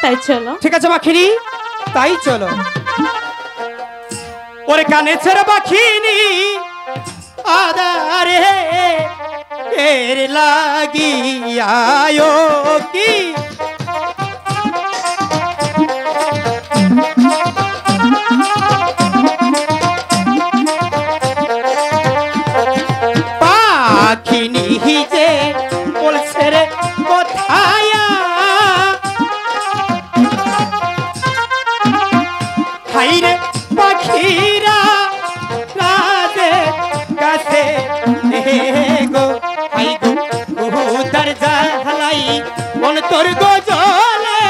তাই চলো। ঠিক আছে পাখিনি, তাই চলো। ওরে কানে ছেড়ে পাখিনি আদারে এর লাগিয়ায়ো কি পাখিনি যে বলছে রে কোথায় হাইরে পাখিরা রাজে কাছে গো হাই গো বহুদার জালাই মন তোর গজলে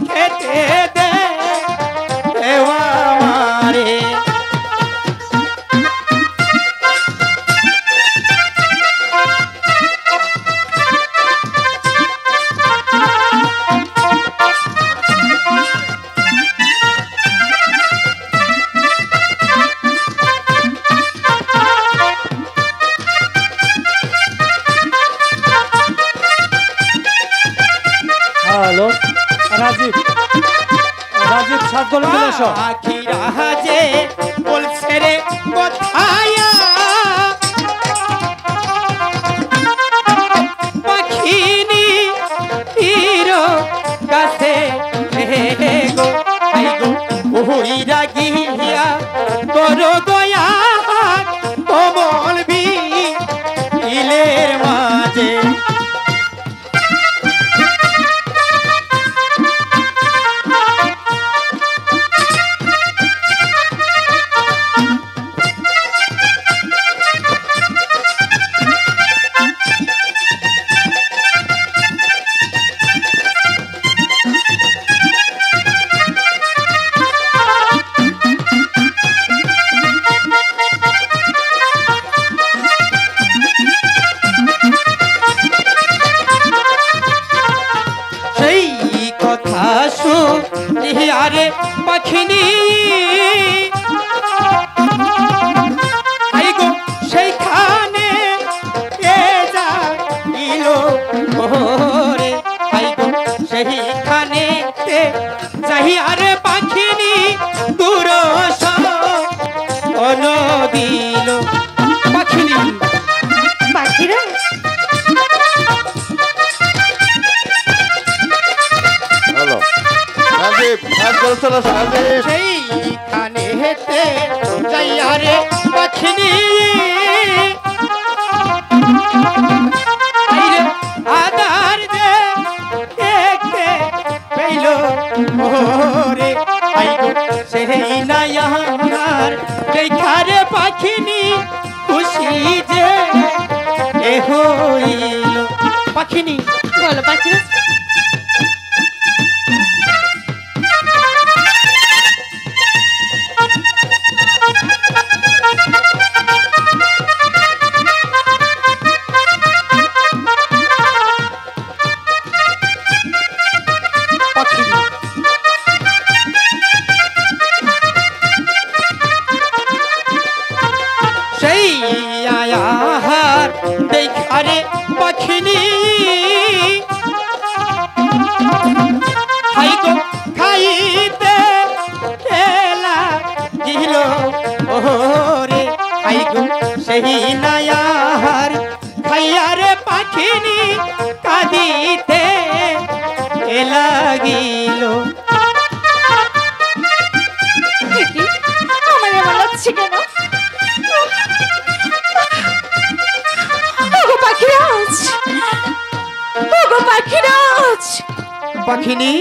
খেতে দে আমারে হ্যালো রাজীব, রাজীব সাত গলে চলে এসো। আখিরা যে বলছে রে কোথায় পাখিনি হিরো কাছে গো আই গো ওইরা গিয়া তোর দয়া কমল বিলের মাঝে আরে পাখিনি গো সেইখানে এ যাইল ওরে গো সেইখানে যাই আরে পাখিনি দূর অন দিল পাখিনি পাখিরা হ্যালো রাজীব সাত গলে চলে এসো রাজীব। সেইখানে হেতে যাই আরে পাখিনি আদার দে দেখতে পেল ওরে সেই নাই আমার দেখারে পাখিনি খুশি যে এ হইল পাখিনি। বলো পাখিরা সেই আয়ার দেখারে পাখিনি হাই গো খাইতে খেলা গিল ওরে হাই গো সেই নায়ার খাইয়ারে পাখিনি কাঁদিতে লাগিল। আমার এমন লাগছে কেন? পাখিরাজ, পাখিনি